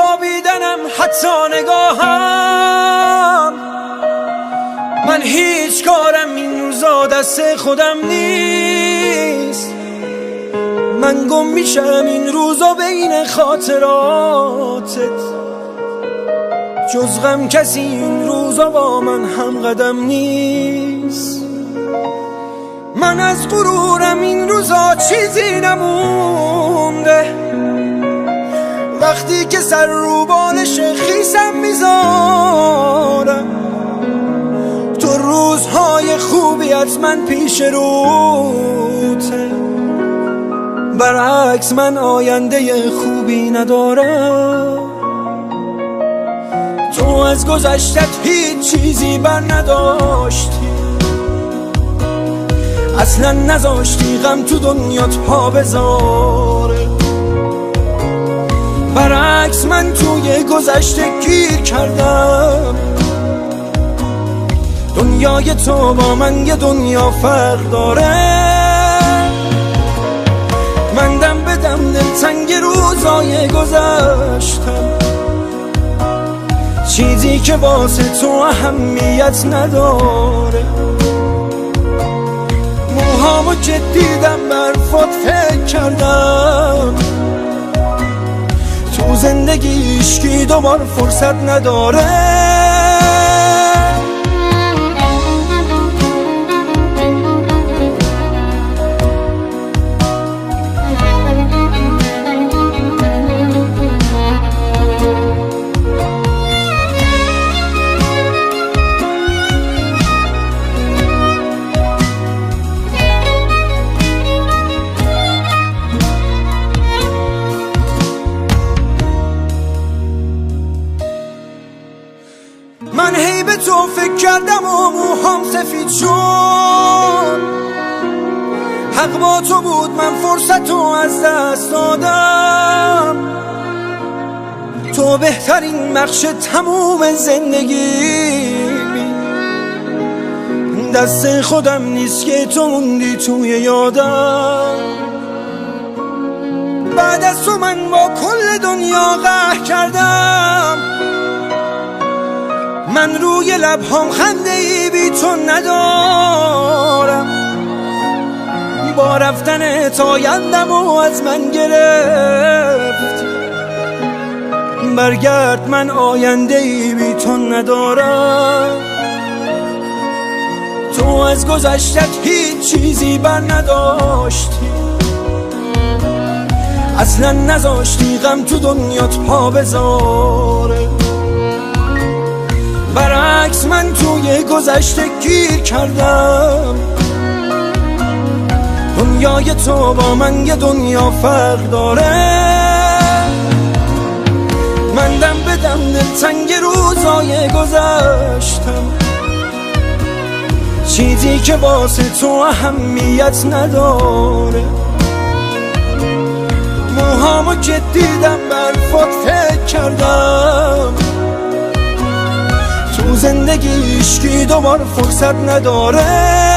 خوابیدنم حتی نگاهم. من هیچ کارم این روزا دست خودم نیست. من گم میشم این روزا بین خاطراتت. جز غم کسی این روزا با من هم قدم نیست. من از غرورم این روزا چیزی نمونده. وقتی که سر رو بالش خیسم میذارم، تو روزهای خوبیت من پیش روته. برعکس من آینده خوبی ندارم. تو از گذشتت هیچ چیزی بر نداشتی. اصلا نذاشتی غم تو دنیات پا بذاره. برعکس من توی گذشته گیر کردم. دنیای تو با من یه دنیا فرق داره. من دم به دم دلتنگ روزای گذشتم. چیزی که واسه تو اهمیت نداره. موهامو که دیدم برفات فکر کردم. تو زندگی عشقی دوبار فرصت نداره. من هی به تو فکر کردم و موهام سفید شد. حق با تو بود، من فرصت رو از دست دادم. تو بهترین بخش تموم زندگی. دست خودم نیست که تو موندی توی یادم. بعد از تو من با کل دنیا قهر کردم. من روی لبهام خنده ای بی تو ندارم. با رفتنت آیندم و از من گرفت. برگرد، من آینده ای بی تو ندارم. تو از گذشتت هیچ چیزی بر نداشتی. اصلا نذاشتی غم تو دنیات پا بذاره. برعکس من توی گذشته گیر کردم. دنیای تو با من یه دنیا فرق داره. من دم به دم دلتنگ روزای گذشتم. چیزی که واسه تو اهمیت نداره. موهامو که دیدم برفات فکر کردم. تو زندگی عشقی دوبار فرصت نداره.